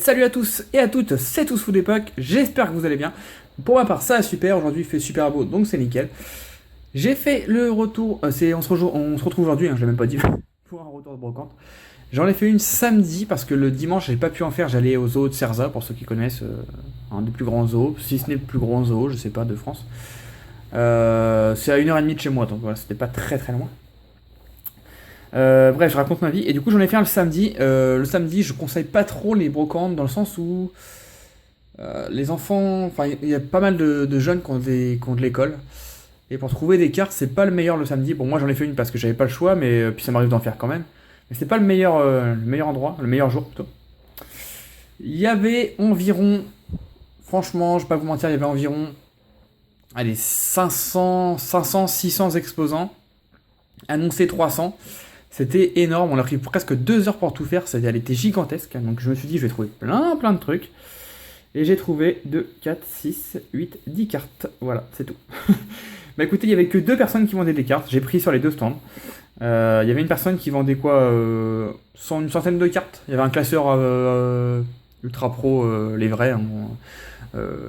Salut à tous et à toutes, c'est Tous Fous d'époque, j'espère que vous allez bien. Pour ma part, ça va super, aujourd'hui il fait super beau, donc c'est nickel. J'ai fait le retour, on se retrouve aujourd'hui, je l'ai même pas dit, pour un retour de brocante. J'en ai fait une samedi, parce que le dimanche j'ai pas pu en faire, j'allais au zoo de Cerza, pour ceux qui connaissent, un des plus grands zoos, si ce n'est le plus grand zoo, je sais pas, de France. C'est à 1h30 de chez moi, donc voilà, c'était pas très très loin. Bref, je raconte ma vie. Et du coup, j'en ai fait un le samedi. Le samedi, je conseille pas trop les brocantes dans le sens où les enfants. Enfin, il y a pas mal de jeunes qui ont de l'école. Et pour trouver des cartes, c'est pas le meilleur le samedi. Bon, moi j'en ai fait une parce que j'avais pas le choix, mais puis ça m'arrive d'en faire quand même. Mais c'est pas le meilleur endroit, le meilleur jour plutôt. Il y avait environ. Franchement, je vais pas vous mentir, il y avait environ. Allez, 600 exposants. Annoncé 300. C'était énorme, on a pris presque 2 heures pour tout faire, elle était gigantesque, donc je me suis dit je vais trouver plein de trucs. Et j'ai trouvé 2, 4, 6, 8, 10 cartes, voilà, c'est tout. Bah écoutez, il n'y avait que 2 personnes qui vendaient des cartes, j'ai pris sur les 2 stands. Il y avait une personne qui vendait quoi, une centaine de cartes. Il y avait un classeur ultra pro, les vrais, hein,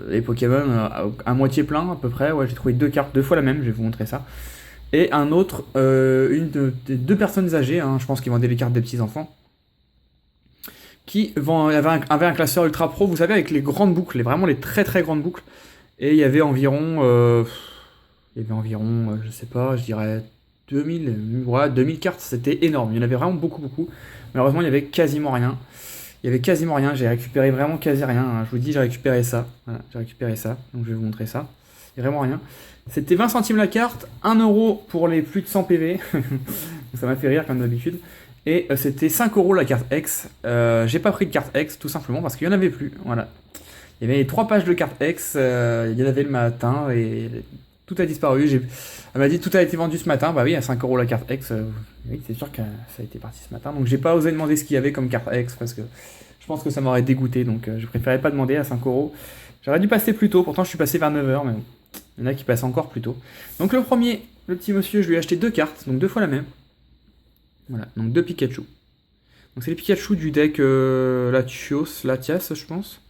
les Pokémon, à moitié plein à peu près, ouais, j'ai trouvé 2 cartes, 2 fois la même, je vais vous montrer ça. Et un autre, des 2 personnes âgées, hein, je pense qu'ils vendaient les cartes des petits-enfants, avait un classeur ultra pro, vous savez, avec les grandes boucles, vraiment les très très grandes boucles. Et il y avait environ, je sais pas, je dirais 2000 cartes, c'était énorme. Il y en avait vraiment beaucoup. Malheureusement, il y avait quasiment rien. J'ai récupéré vraiment quasi rien, hein. Je vous dis, j'ai récupéré ça. Voilà, donc je vais vous montrer ça. Il n'y a vraiment rien. C'était 20 centimes la carte, 1 euro pour les plus de 100 PV. Ça m'a fait rire comme d'habitude. Et c'était 5 euros la carte X. J'ai pas pris de carte X tout simplement parce qu'il n'y en avait plus. Voilà. Il y avait 3 pages de carte X. Il y en avait le matin et tout a disparu. Elle m'a dit tout a été vendu ce matin. Bah oui, à 5 euros la carte X. Oui, c'est sûr que ça a été parti ce matin. Donc j'ai pas osé demander ce qu'il y avait comme carte X parce que je pense que ça m'aurait dégoûté. Donc je préférais pas demander à 5 euros. J'aurais dû passer plus tôt. Pourtant je suis passé vers 9h. Mais bon. Il y en a qui passent encore plus tôt. Donc le premier, le petit monsieur, je lui ai acheté 2 cartes, donc 2 fois la même. Voilà, donc 2 Pikachu. Donc c'est les Pikachu du deck Latias, je pense.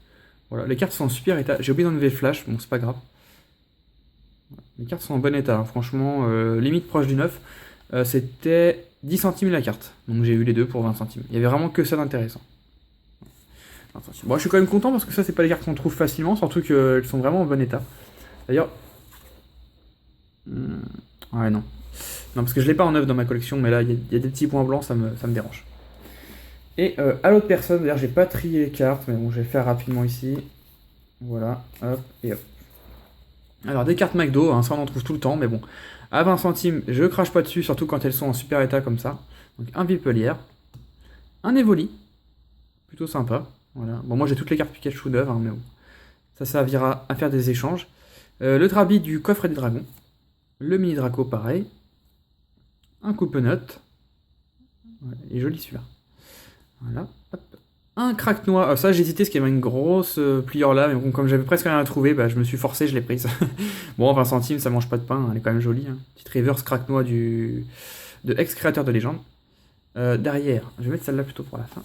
Voilà, les cartes sont en super état. J'ai oublié d'enlever le flash, bon c'est pas grave. Les cartes sont en bon état, hein. Franchement, limite proche du neuf. C'était 10 centimes la carte. Donc j'ai eu les deux pour 20 centimes. Il y avait vraiment que ça d'intéressant. Bon, je suis quand même content parce que ça c'est pas les cartes qu'on trouve facilement, surtout qu'elles sont vraiment en bon état. D'ailleurs, ouais, non. Non, parce que je l'ai pas en neuf dans ma collection, mais là, il y a des petits points blancs, ça me dérange. Et à l'autre personne, d'ailleurs, j'ai pas trié les cartes, mais bon, je vais faire rapidement ici. Voilà, hop, et hop. Alors, des cartes McDo, hein, ça on en trouve tout le temps, mais bon. À 20 centimes, je crache pas dessus, surtout quand elles sont en super état comme ça. Donc, un Vipelière, un Evoli, plutôt sympa. Voilà. Bon, moi j'ai toutes les cartes Pikachu neuves, hein, mais bon. Ça servira à faire des échanges. Le Drabi du coffre des dragons. Le mini Draco pareil. Un Coupe-Note. Ouais, il est joli celui-là. Voilà. Hop. Un Craque-Noix. Ça j'ai hésité parce qu'il y avait une grosse pliure là. Mais bon, comme j'avais presque rien à trouver, bah, je me suis forcé, je l'ai prise. Bon, 20 centimes, ça mange pas de pain. Hein, elle est quand même jolie. Hein. Petite reverse Craque-Noix de ex-créateur de légende. Derrière, je vais mettre celle-là plutôt pour la fin.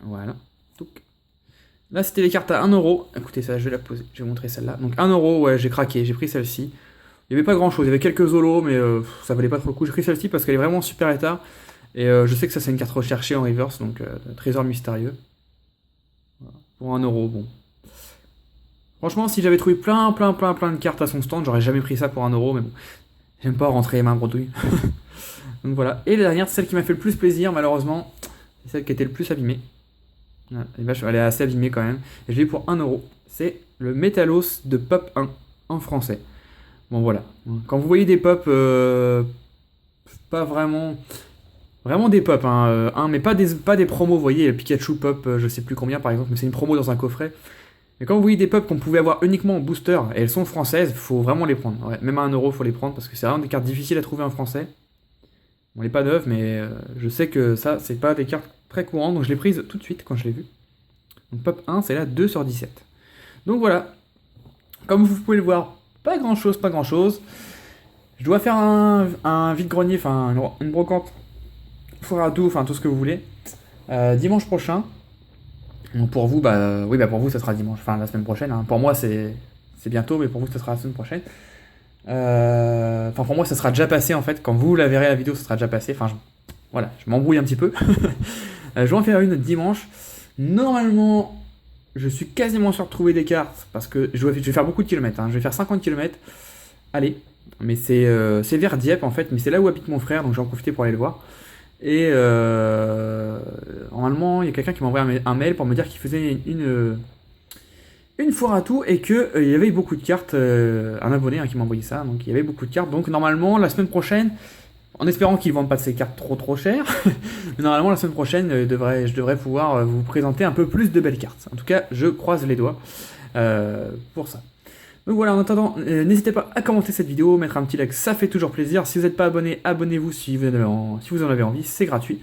Voilà. Touc. Là, c'était les cartes à 1 euro. Écoutez, ça, je vais la poser. Je vais vous montrer celle-là. Donc 1 euro, ouais, j'ai craqué. J'ai pris celle-ci. Il n'y avait pas grand-chose. Il y avait quelques zolos, mais ça valait pas trop le coup. J'ai pris celle-ci parce qu'elle est vraiment en super état. Et je sais que ça, c'est une carte recherchée en reverse. Donc, trésor mystérieux. Voilà. Pour 1 euro, bon. Franchement, si j'avais trouvé plein de cartes à son stand, j'aurais jamais pris ça pour 1 euro. Mais bon, j'aime pas rentrer les mains bredouilles. Donc voilà. Et la dernière, celle qui m'a fait le plus plaisir, malheureusement, c'est celle qui était le plus abîmée. Elle est assez abîmée quand même. Et je l'ai pour 1 euro. C'est le Métalos de Pop 1 en français. Bon voilà. Quand vous voyez des pop, pas vraiment. Vraiment des pop, hein, mais pas des promos. Vous voyez, Pikachu Pop, je sais plus combien par exemple, mais c'est une promo dans un coffret. Mais quand vous voyez des pop qu'on pouvait avoir uniquement en booster et elles sont françaises, faut vraiment les prendre. Ouais, même à 1 euro, faut les prendre parce que c'est vraiment des cartes difficiles à trouver en français. On n'est pas neuve, mais je sais que ça, c'est pas des cartes très courantes, donc je l'ai prise tout de suite quand je l'ai vue. Donc Pop 1, c'est là 2 sur 17. Donc voilà, comme vous pouvez le voir, pas grand chose. Je dois faire un vide-grenier, enfin une brocante, foire à tout, enfin tout ce que vous voulez, dimanche prochain. Donc pour vous, bah oui, bah pour vous ça sera dimanche, enfin la semaine prochaine. Hein. Pour moi c'est bientôt, mais pour vous ça sera la semaine prochaine. Enfin pour moi ça sera déjà passé en fait. Quand vous la verrez la vidéo, ça sera déjà passé. Enfin voilà, je m'embrouille un petit peu. Je vais en faire une dimanche. Normalement, je suis quasiment sûr de trouver des cartes parce que je vais faire beaucoup de kilomètres. Hein. Je vais faire 50 kilomètres. Allez, mais c'est vers Dieppe en fait, mais c'est là où habite mon frère, donc j'en profiter pour aller le voir. Et normalement, il y a quelqu'un qui m'a envoyé un mail pour me dire qu'il faisait une foire à tout et que il y avait beaucoup de cartes. Un abonné hein, qui m'a envoyé ça, donc il y avait beaucoup de cartes. Donc normalement, la semaine prochaine, en espérant qu'ils ne vendent pas de ces cartes trop chères, mais normalement la semaine prochaine, je devrais pouvoir vous présenter un peu plus de belles cartes. En tout cas, je croise les doigts pour ça. Donc voilà, en attendant, n'hésitez pas à commenter cette vidéo, mettre un petit like, ça fait toujours plaisir. Si vous n'êtes pas abonné, abonnez-vous si vous en avez envie, c'est gratuit.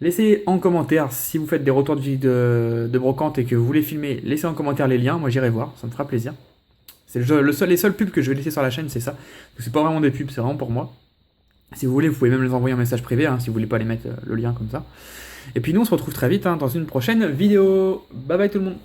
Laissez en commentaire si vous faites des retours de brocante et que vous voulez filmer, laissez en commentaire les liens, moi j'irai voir, ça me fera plaisir. C'est les seuls pubs que je vais laisser sur la chaîne, c'est ça. C'est pas vraiment des pubs, c'est vraiment pour moi. Si vous voulez, vous pouvez même les envoyer en message privé, hein, si vous voulez pas les mettre le lien comme ça. Et puis nous, on se retrouve très vite hein, dans une prochaine vidéo. Bye bye tout le monde.